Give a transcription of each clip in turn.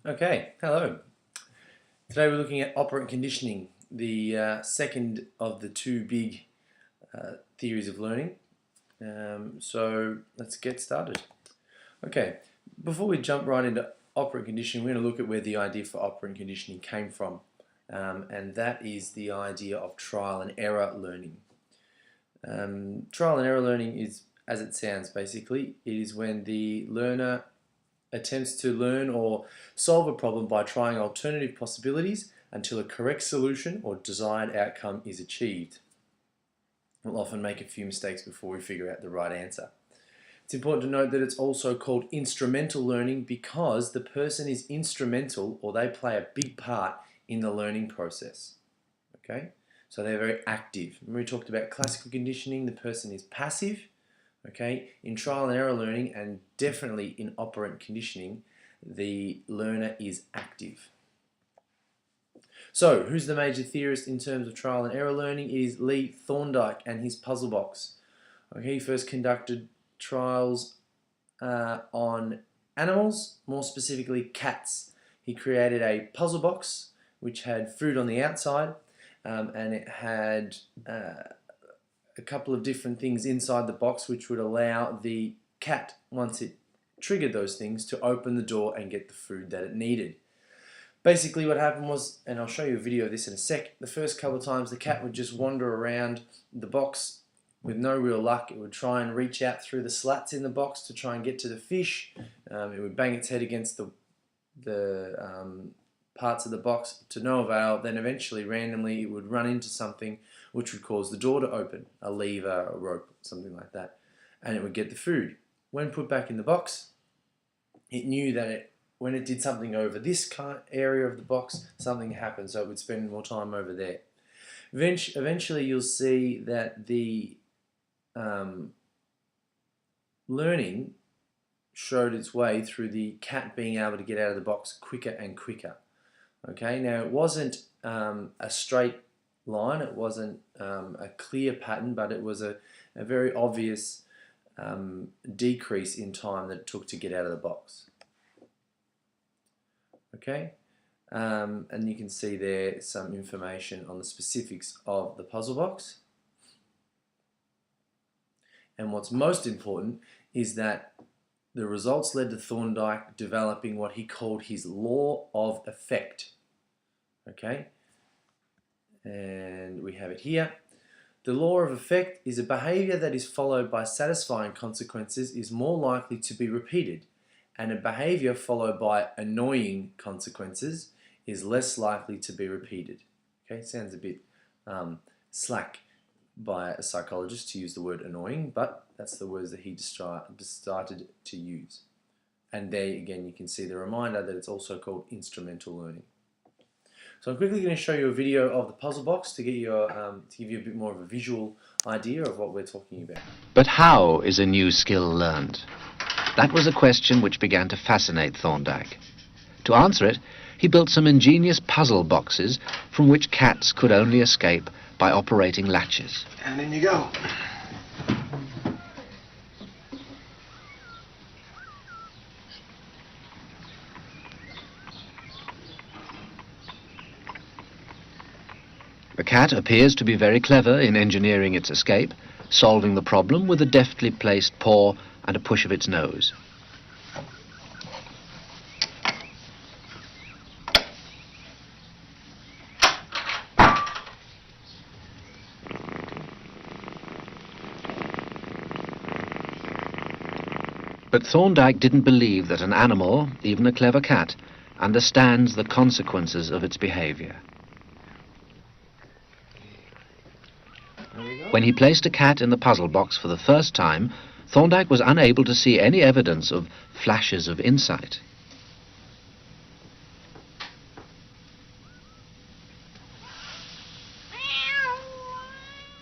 Okay, hello. Today we're looking at operant conditioning, the second of the two big theories of learning. So let's get started. Okay, before we jump right into operant conditioning, we're going to look at where the idea for operant conditioning came from. And that is the idea of trial and error learning. Trial and error learning is, as it sounds basically, it is when the learner attempts to learn or solve a problem by trying alternative possibilities until a correct solution or desired outcome is achieved. We'll often make a few mistakes before we figure out the right answer. It's important to note that it's also called instrumental learning because the person is instrumental, or they play a big part in the learning process. Okay? So they're very active. Remember we talked about classical conditioning, the person is passive. Okay, in trial and error learning, and definitely in operant conditioning, the learner is active. So, who's the major theorist in terms of trial and error learning? It is Lee Thorndike and his puzzle box. Okay, he first conducted trials on animals, more specifically cats. He created a puzzle box which had food on the outside, and it had a couple of different things inside the box which would allow the cat, once it triggered those things, to open the door and get the food that it needed. Basically what happened was, and I'll show you a video of this in a sec, the first couple of times the cat would just wander around the box with no real luck. It would try and reach out through the slats in the box to try and get to the fish. It would bang its head against the parts of the box to no avail. Then eventually, randomly, it would run into something which would cause the door to open, a lever, a rope, something like that, and it would get the food. When put back in the box, it knew that when it did something over this area of the box, something happened, so it would spend more time over there. Eventually, you'll see that the learning showed its way through the cat being able to get out of the box quicker and quicker. Okay, now it wasn't a straight line, it wasn't a clear pattern, but it was a very obvious decrease in time that it took to get out of the box. Okay, and you can see there some information on the specifics of the puzzle box. And what's most important is that the results led to Thorndike developing what he called his law of effect. Okay, and we have it here. The law of effect is a behavior that is followed by satisfying consequences is more likely to be repeated, and a behavior followed by annoying consequences is less likely to be repeated. Okay, sounds a bit slack by a psychologist to use the word annoying, but that's the words that he started to use. And there again you can see the reminder that it's also called instrumental learning. So I'm quickly going to show you a video of the puzzle box to get you to give you a bit more of a visual idea of what we're talking about. But how is a new skill learned? That was a question which began to fascinate Thorndike. To answer it, he built some ingenious puzzle boxes from which cats could only escape by operating latches. And in you go. The cat appears to be very clever in engineering its escape, solving the problem with a deftly placed paw and a push of its nose. But Thorndike didn't believe that an animal, even a clever cat, understands the consequences of its behavior. When he placed a cat in the puzzle box for the first time, Thorndike was unable to see any evidence of flashes of insight.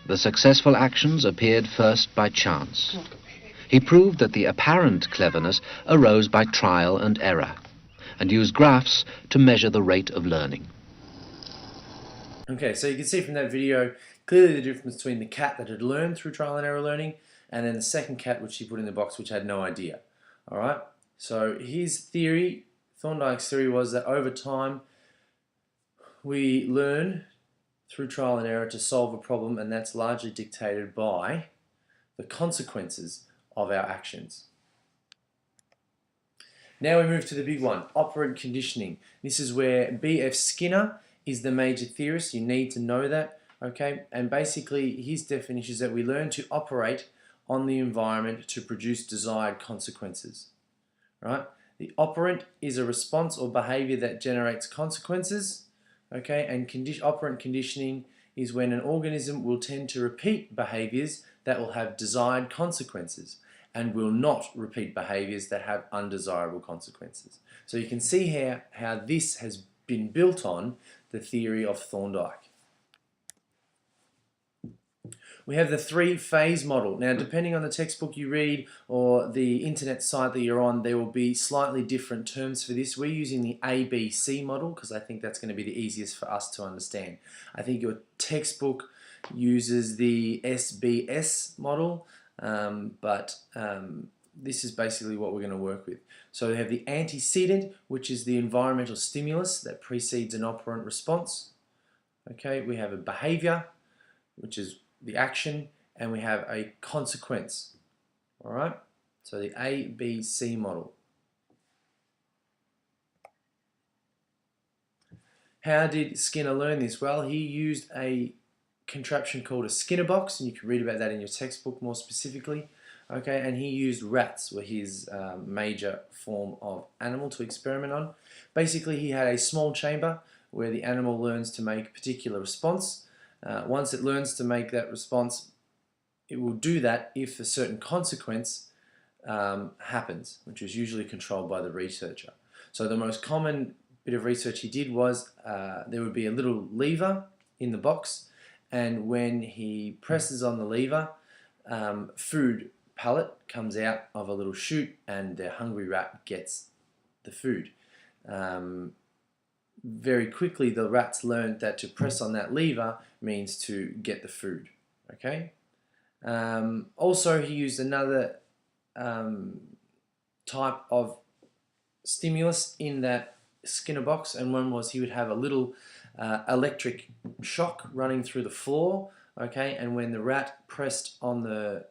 The successful actions appeared first by chance. He proved that the apparent cleverness arose by trial and error, and used graphs to measure the rate of learning. Okay, so you can see from that video clearly the difference between the cat that had learned through trial and error learning and then the second cat which he put in the box which had no idea. Alright, so his theory, Thorndike's theory was that over time we learn through trial and error to solve a problem, and that's largely dictated by the consequences of our actions. Now we move to the big one, operant conditioning. This is where B.F. Skinner is the major theorist. You need to know that, okay? And basically his definition is that we learn to operate on the environment to produce desired consequences, right? The operant is a response or behavior that generates consequences, okay? And operant conditioning is when an organism will tend to repeat behaviors that will have desired consequences and will not repeat behaviors that have undesirable consequences. So you can see how this has been built on the theory of Thorndike. We have the three-phase model. Now, depending on the textbook you read or the internet site that you're on, there will be slightly different terms for this. We're using the ABC model because I think that's going to be the easiest for us to understand. I think your textbook uses the SBS model, but this is basically what we're going to work with. So we have the antecedent, which is the environmental stimulus that precedes an operant response. Okay, we have a behavior, which is the action, and we have a consequence. All right, so the ABC model. How did Skinner learn this? Well, he used a contraption called a Skinner box, and you can read about that in your textbook more specifically. Okay, and he used rats were his major form of animal to experiment on. Basically, he had a small chamber where the animal learns to make a particular response. Once it learns to make that response, it will do that if a certain consequence happens, which is usually controlled by the researcher. So the most common bit of research he did was there would be a little lever in the box, and when he presses on the lever, food pellet comes out of a little chute, and the hungry rat gets the food. Very quickly, the rats learned that to press on that lever means to get the food. Okay. Also, he used another type of stimulus in that Skinner box, and one was he would have a little electric shock running through the floor. Okay, and when the rat pressed on the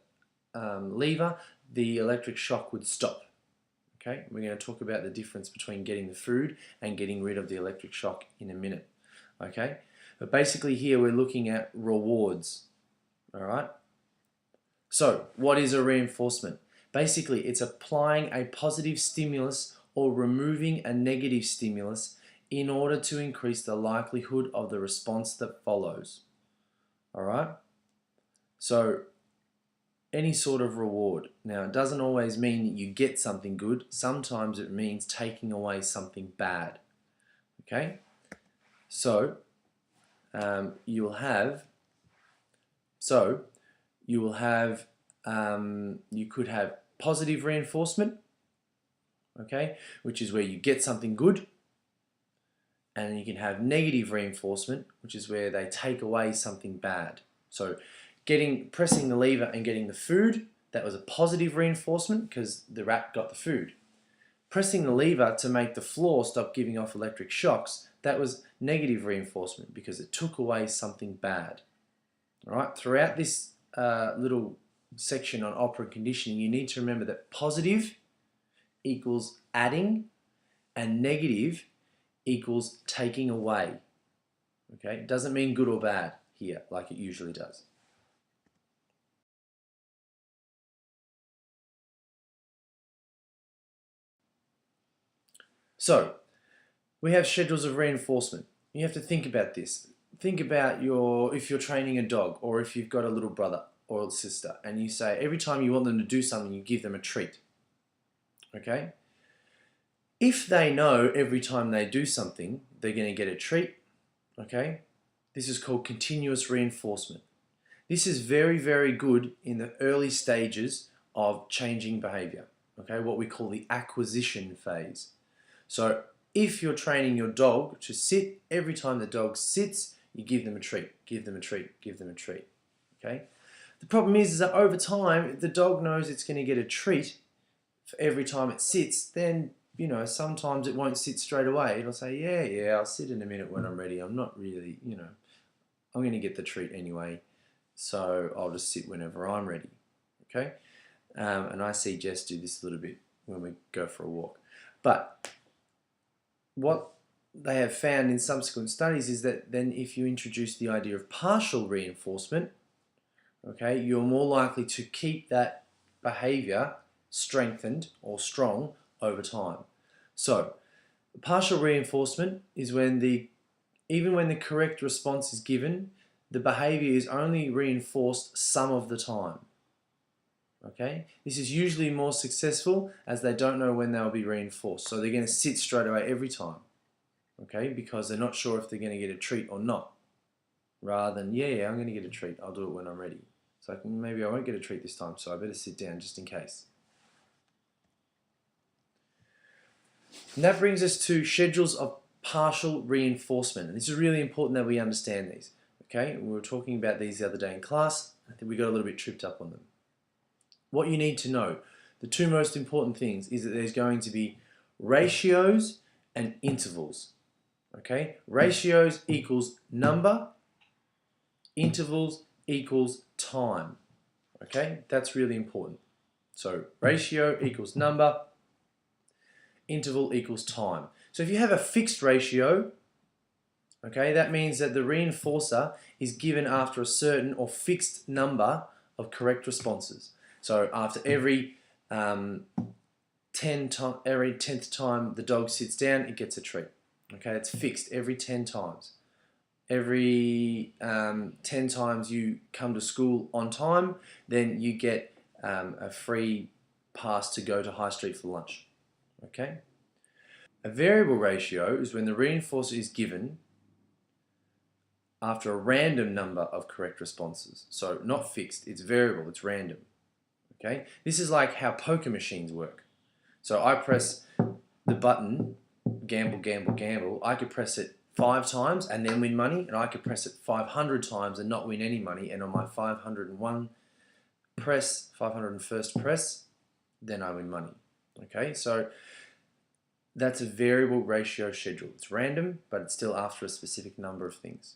lever, the electric shock would stop. Okay, we're going to talk about the difference between getting the food and getting rid of the electric shock in a minute. Okay, but basically here we're looking at rewards. All right. So what is a reinforcement? Basically, it's applying a positive stimulus or removing a negative stimulus in order to increase the likelihood of the response that follows. All right. So any sort of reward. Now, it doesn't always mean that you get something good. Sometimes it means taking away something bad. Okay? So, you could have positive reinforcement, okay, which is where you get something good, and you can have negative reinforcement, which is where they take away something bad. So, pressing the lever and getting the food, that was a positive reinforcement because the rat got the food. Pressing the lever to make the floor stop giving off electric shocks, that was negative reinforcement because it took away something bad. All right, throughout this little section on operant conditioning, you need to remember that positive equals adding and negative equals taking away. Okay, it doesn't mean good or bad here like it usually does. So, we have schedules of reinforcement. You have to think about this. Think about if you're training a dog, or if you've got a little brother or a sister, and you say every time you want them to do something, you give them a treat. Okay? If they know every time they do something, they're going to get a treat, okay? This is called continuous reinforcement. This is very, very good in the early stages of changing behavior, okay? What we call the acquisition phase. So if you're training your dog to sit, every time the dog sits, you give them a treat, give them a treat, give them a treat, okay? The problem is that over time, if the dog knows it's going to get a treat for every time it sits, then you know, sometimes it won't sit straight away. It'll say, yeah, I'll sit in a minute when I'm ready. I'm not really, you know, I'm going to get the treat anyway, so I'll just sit whenever I'm ready, okay? And I see Jess do this a little bit when we go for a walk. But what they have found in subsequent studies is that then if you introduce the idea of partial reinforcement, okay, you're more likely to keep that behavior strengthened or strong over time. So, partial reinforcement is when even when the correct response is given, the behavior is only reinforced some of the time. Okay, this is usually more successful as they don't know when they'll be reinforced. So they're going to sit straight away every time. Okay, because they're not sure if they're going to get a treat or not. Rather than, yeah, I'm going to get a treat. I'll do it when I'm ready. So maybe I won't get a treat this time, so I better sit down just in case. And that brings us to schedules of partial reinforcement. And this is really important that we understand these. Okay, we were talking about these the other day in class. I think we got a little bit tripped up on them. What you need to know, the two most important things is that there's going to be ratios and intervals. Okay, ratios equals number, intervals equals time. Okay, that's really important. So ratio equals number, interval equals time. So if you have a fixed ratio, okay, that means that the reinforcer is given after a certain or fixed number of correct responses. So after every 10th time the dog sits down, it gets a treat. Okay, it's fixed every 10 times. Every 10 times you come to school on time, then you get a free pass to go to High Street for lunch. Okay? A variable ratio is when the reinforcer is given after a random number of correct responses. So not fixed, it's variable, it's random. Okay? This is like how poker machines work. So I press the button, gamble, gamble, gamble. I could press it 5 times and then win money, and I could press it 500 times and not win any money, and on my 501st press, then I win money. Okay, so that's a variable ratio schedule. It's random, but it's still after a specific number of things.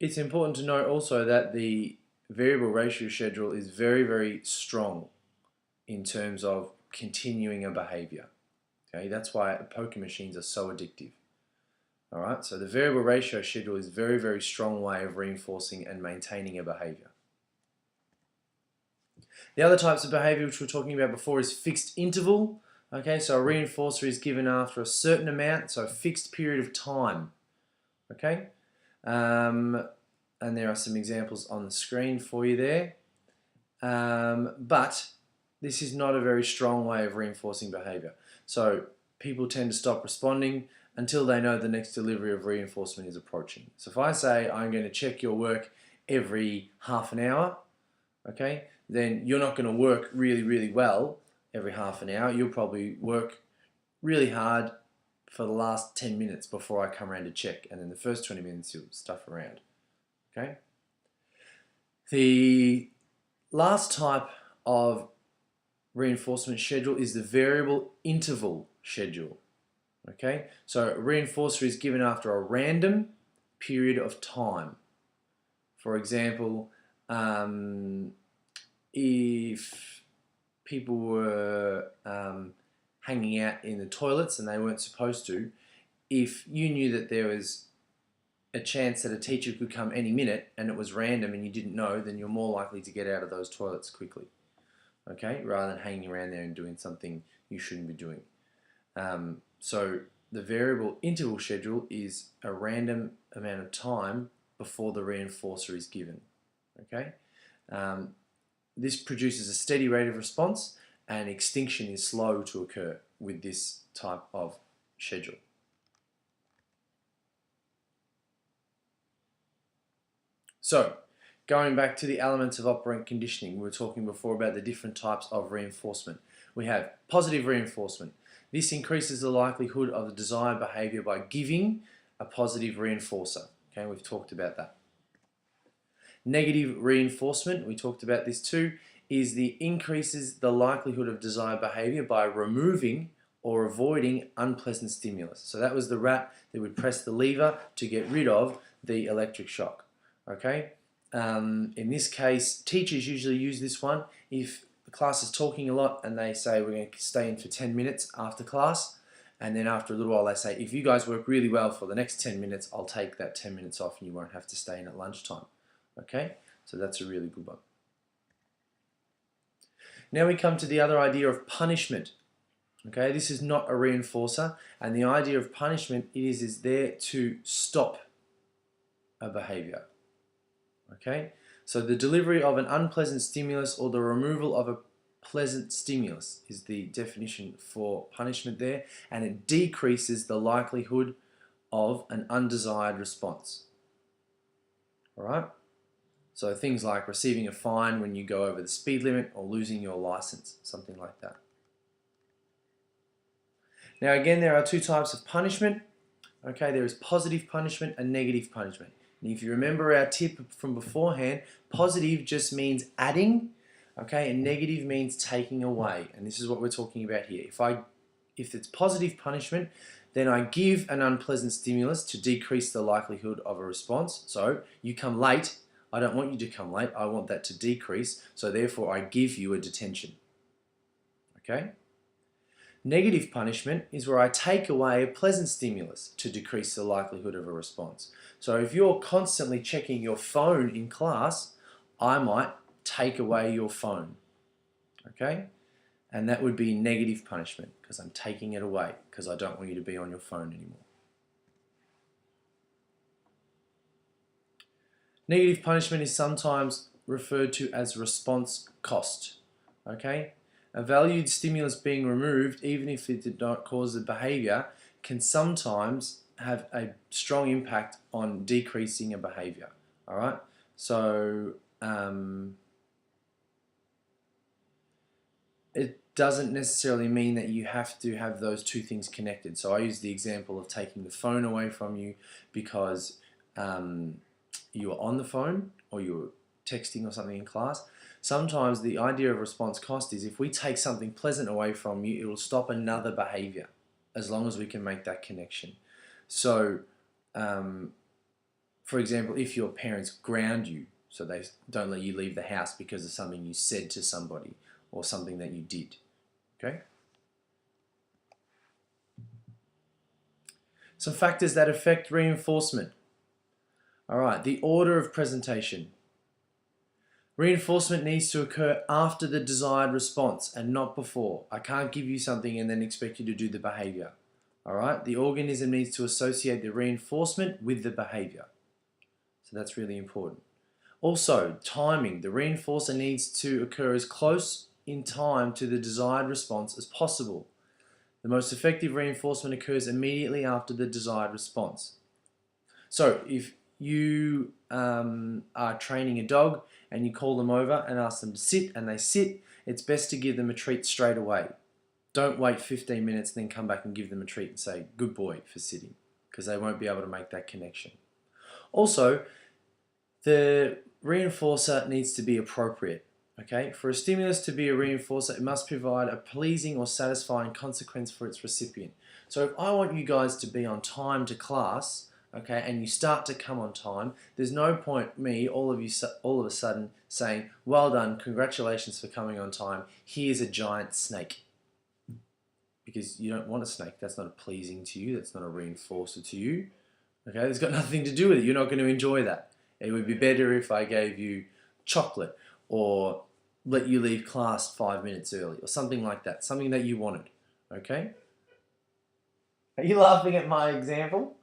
It's important to note also that the variable ratio schedule is very, very strong in terms of continuing a behavior. Okay, that's why poker machines are so addictive. All right, so the variable ratio schedule is a very, very strong way of reinforcing and maintaining a behavior. The other types of behavior which we were talking about before is fixed interval. Okay, so a reinforcer is given after a certain amount, so a fixed period of time. Okay, and there are some examples on the screen for you there. But this is not a very strong way of reinforcing behavior. So people tend to stop responding until they know the next delivery of reinforcement is approaching. So if I say I'm going to check your work every half an hour, okay, then you're not going to work really, really well every half an hour. You'll probably work really hard for the last 10 minutes before I come around to check, and then the first 20 minutes you'll stuff around. Okay. The last type of reinforcement schedule is the variable interval schedule. Okay, so a reinforcer is given after a random period of time. For example, if people were hanging out in the toilets and they weren't supposed to, if you knew that there was a chance that a teacher could come any minute and it was random and you didn't know, then you're more likely to get out of those toilets quickly. Okay, rather than hanging around there and doing something you shouldn't be doing. So the variable interval schedule is a random amount of time before the reinforcer is given. Okay, this produces a steady rate of response, and extinction is slow to occur with this type of schedule. So, going back to the elements of operant conditioning, we were talking before about the different types of reinforcement. We have positive reinforcement. This increases the likelihood of the desired behavior by giving a positive reinforcer. Okay, we've talked about that. Negative reinforcement, we talked about this too, is the increases the likelihood of desired behavior by removing or avoiding unpleasant stimulus. So that was the rat that would press the lever to get rid of the electric shock. Okay. In this case, teachers usually use this one if the class is talking a lot and they say we're going to stay in for 10 minutes after class, and then after a little while they say if you guys work really well for the next 10 minutes, I'll take that 10 minutes off and you won't have to stay in at lunchtime. Okay, so that's a really good one. Now we come to the other idea of punishment. Okay, this is not a reinforcer, and the idea of punishment is there to stop a behavior. Okay, so the delivery of an unpleasant stimulus or the removal of a pleasant stimulus is the definition for punishment there, and it decreases the likelihood of an undesired response. All right, so things like receiving a fine when you go over the speed limit or losing your license, something like that. Now again, there are two types of punishment. Okay, there is positive punishment and negative punishment. And if you remember our tip from beforehand, positive just means adding, okay, and negative means taking away. And this is what we're talking about here. If it's positive punishment, then I give an unpleasant stimulus to decrease the likelihood of a response. So you come late, I don't want you to come late, I want that to decrease, so therefore I give you a detention. Okay? Negative punishment is where I take away a pleasant stimulus to decrease the likelihood of a response. So if you're constantly checking your phone in class, I might take away your phone. Okay? And that would be negative punishment because I'm taking it away because I don't want you to be on your phone anymore. Negative punishment is sometimes referred to as response cost. Okay? A valued stimulus being removed, even if it did not cause the behavior, can sometimes have a strong impact on decreasing a behavior. All right? So it doesn't necessarily mean that you have to have those two things connected. So I use the example of taking the phone away from you because you were on the phone or you were texting or something in class. Sometimes the idea of response cost is if we take something pleasant away from you, it will stop another behavior as long as we can make that connection. So, for example, if your parents ground you, so they don't let you leave the house because of something you said to somebody or something that you did, okay? Some factors that affect reinforcement. All right, the order of presentation. Reinforcement needs to occur after the desired response and not before. I can't give you something and then expect you to do the behavior. All right, the organism needs to associate the reinforcement with the behavior. So that's really important. Also, timing. The reinforcer needs to occur as close in time to the desired response as possible. The most effective reinforcement occurs immediately after the desired response. So if you are training a dog and you call them over and ask them to sit and they sit, it's best to give them a treat straight away. Don't wait 15 minutes and then come back and give them a treat and say, good boy for sitting, because they won't be able to make that connection. Also, the reinforcer needs to be appropriate. Okay? For a stimulus to be a reinforcer, it must provide a pleasing or satisfying consequence for its recipient. So if I want you guys to be on time to class, okay, and you start to come on time, there's no point me, all of a sudden saying, well done, congratulations for coming on time, here's a giant snake. Because you don't want a snake, that's not pleasing to you, that's not a reinforcer to you. Okay, it's got nothing to do with it, you're not going to enjoy that. It would be better if I gave you chocolate or let you leave class 5 minutes early or something like that, something that you wanted, okay? Are you laughing at my example?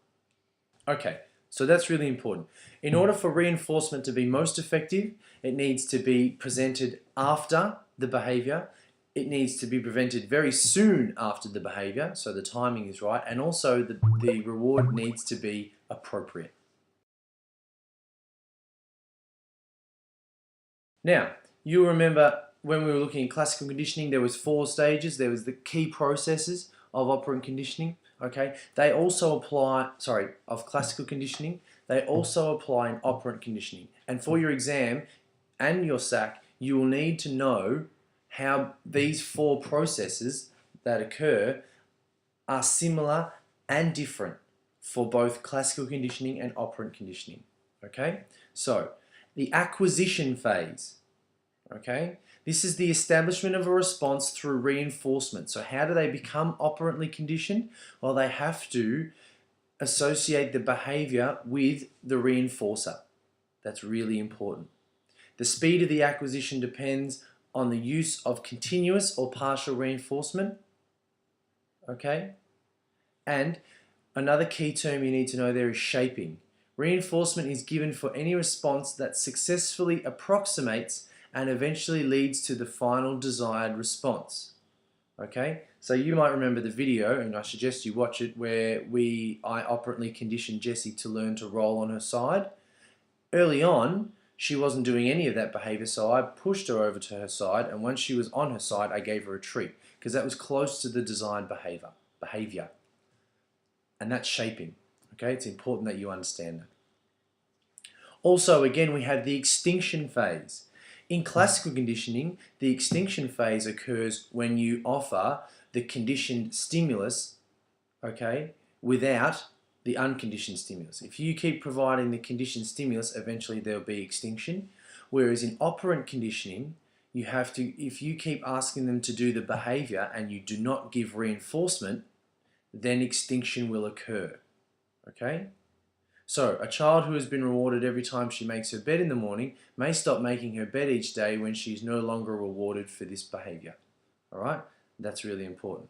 Okay, so that's really important. In order for reinforcement to be most effective, it needs to be presented after the behavior. It needs to be presented very soon after the behavior, so the timing is right, and also the reward needs to be appropriate. Now, you'll remember when we were looking at classical conditioning, there was 4 stages. There was the key processes of operant conditioning. Okay, they also apply, of classical conditioning, they also apply in operant conditioning. And for your exam and your SAC, you will need to know how these 4 processes that occur are similar and different for both classical conditioning and operant conditioning. Okay, so the acquisition phase. Okay, this is the establishment of a response through reinforcement. So how do they become operantly conditioned? Well, they have to associate the behavior with the reinforcer. That's really important. The speed of the acquisition depends on the use of continuous or partial reinforcement. Okay, and another key term you need to know there is shaping. Reinforcement is given for any response that successfully approximates and eventually leads to the final desired response. Okay, so you might remember the video, and I suggest you watch it, where I operantly conditioned Jessie to learn to roll on her side. Early on, she wasn't doing any of that behavior, so I pushed her over to her side, and once she was on her side, I gave her a treat, because that was close to the desired behavior. And that's shaping. Okay, it's important that you understand that. Also, again, we have the extinction phase. In classical conditioning, the extinction phase occurs when you offer the conditioned stimulus, okay, without the unconditioned stimulus. If you keep providing the conditioned stimulus, eventually there'll be extinction. Whereas in operant conditioning, you have to, if you keep asking them to do the behavior and you do not give reinforcement, then extinction will occur. Okay? So, a child who has been rewarded every time she makes her bed in the morning may stop making her bed each day when she's no longer rewarded for this behavior. Alright? That's really important.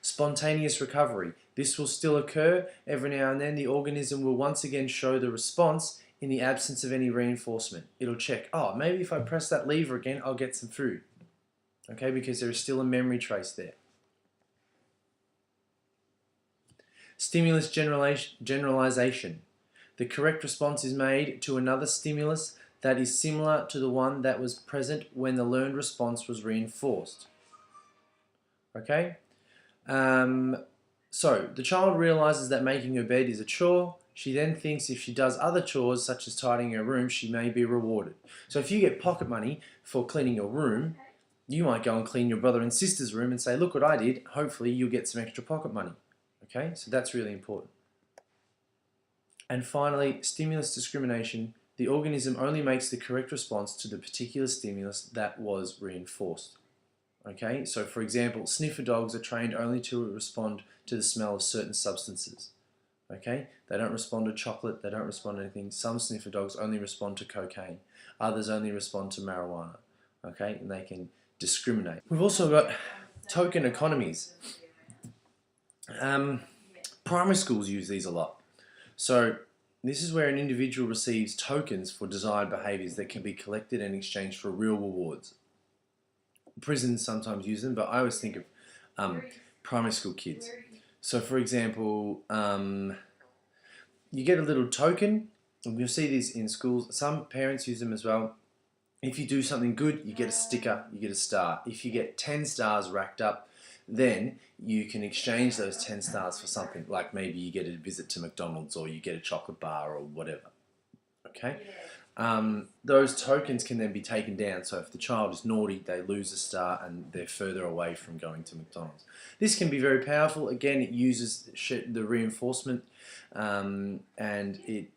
Spontaneous recovery. This will still occur. Every now and then the organism will once again show the response in the absence of any reinforcement. It'll check, oh, maybe if I press that lever again, I'll get some food. Okay, because there is still a memory trace there. Stimulus generalization. The correct response is made to another stimulus that is similar to the one that was present when the learned response was reinforced. Okay? So, the child realizes that making her bed is a chore. She then thinks if she does other chores, such as tidying her room, she may be rewarded. So if you get pocket money for cleaning your room, you might go and clean your brother and sister's room and say, look what I did. Hopefully you'll get some extra pocket money. Okay, so that's really important. And finally, stimulus discrimination. The organism only makes the correct response to the particular stimulus that was reinforced. Okay, so for example, sniffer dogs are trained only to respond to the smell of certain substances. Okay, they don't respond to chocolate, they don't respond to anything. Some sniffer dogs only respond to cocaine. Others only respond to marijuana. Okay, and they can discriminate. We've also got token economies. Primary schools use these a lot. So this is where an individual receives tokens for desired behaviours that can be collected and exchanged for real rewards. Prisons sometimes use them, but I always think of primary school kids. So for example, you get a little token, and you'll see these in schools. Some parents use them as well. If you do something good, you get a sticker, you get a star. If you get 10 stars racked up, then you can exchange those 10 stars for something, like maybe you get a visit to McDonald's or you get a chocolate bar or whatever. Okay? Those tokens can then be taken down. So if the child is naughty, they lose a star and they're further away from going to McDonald's. This can be very powerful. Again, it uses the reinforcement and it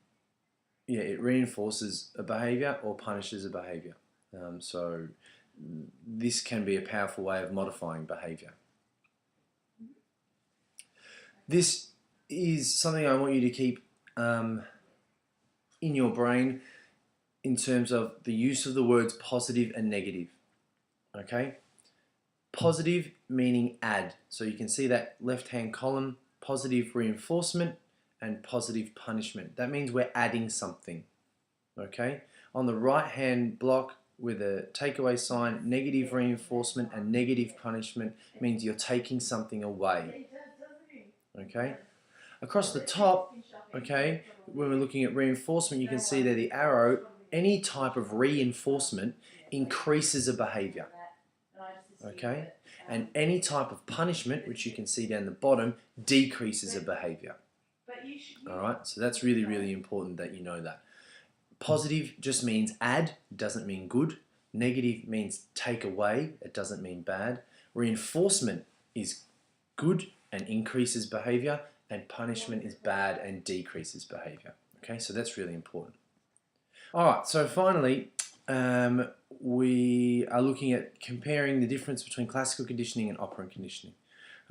reinforces a behavior or punishes a behavior. So this can be a powerful way of modifying behavior. This is something I want you to keep in your brain in terms of the use of the words positive and negative. Okay? Positive meaning add. So you can see that left-hand column, positive reinforcement and positive punishment. That means we're adding something. Okay? On the right-hand block with a takeaway sign, negative reinforcement and negative punishment means you're taking something away. Okay? Across the top, okay, when we're looking at reinforcement, you can see there the arrow. Any type of reinforcement increases a behavior. Okay? And any type of punishment, which you can see down the bottom, decreases a behavior. Alright, so that's really, really important that you know that. Positive just means add, doesn't mean good. Negative means take away, it doesn't mean bad. Reinforcement is good and increases behavior, and punishment is bad and decreases behavior. Okay, so that's really important. All right, so finally, we are looking at comparing the difference between classical conditioning and operant conditioning.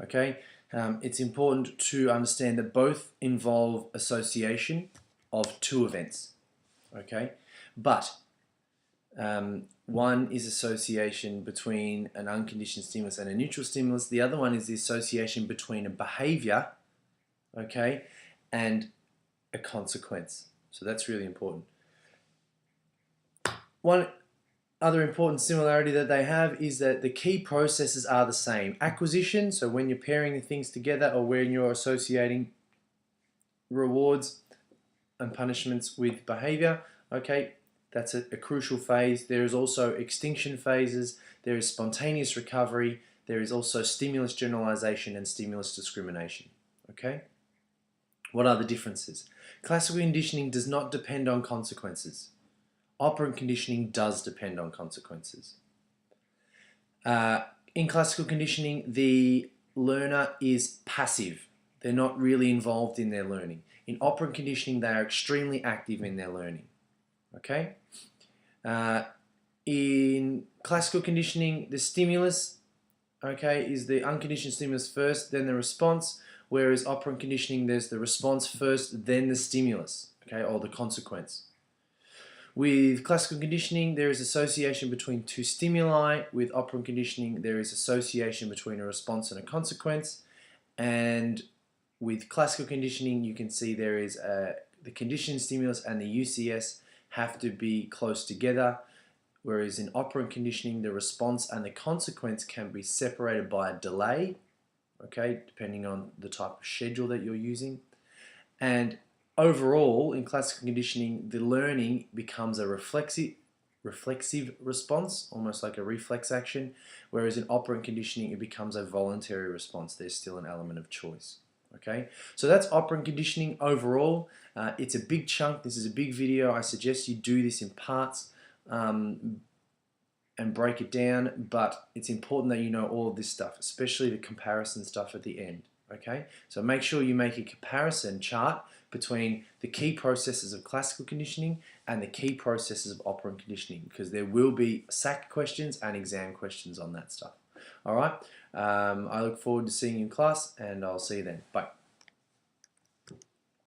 Okay, it's important to understand that both involve association of two events. Okay, but one is association between an unconditioned stimulus and a neutral stimulus. The other one is the association between a behavior, okay, and a consequence. So that's really important. One other important similarity that they have is that the key processes are the same. Acquisition, so when you're pairing the things together or when you're associating rewards and punishments with behavior, okay, that's a crucial phase. There is also extinction phases, there is spontaneous recovery, there is also stimulus generalization and stimulus discrimination. Okay? What are the differences? Classical conditioning does not depend on consequences. Operant conditioning does depend on consequences. In classical conditioning, the learner is passive. They're not really involved in their learning. In operant conditioning, they are extremely active in their learning. Okay? In classical conditioning, the stimulus, okay, is the unconditioned stimulus first, then the response, whereas operant conditioning, there's the response first, then the stimulus, okay, or the consequence. With classical conditioning, there is association between two stimuli. With operant conditioning, there is association between a response and a consequence. And with classical conditioning, you can see there is the conditioned stimulus and the UCS have to be close together, whereas in operant conditioning, the response and the consequence can be separated by a delay, okay, depending on the type of schedule that you're using. And overall, in classical conditioning, the learning becomes a reflexive response, almost like a reflex action, whereas in operant conditioning, it becomes a voluntary response. There's still an element of choice. Okay, so that's operant conditioning overall. It's a big chunk. This is a big video. I suggest you do this in parts and break it down, but it's important that you know all of this stuff, especially the comparison stuff at the end. Okay, so make sure you make a comparison chart between the key processes of classical conditioning and the key processes of operant conditioning, because there will be SAC questions and exam questions on that stuff. All right, I look forward to seeing you in class, and I'll see you then. Bye.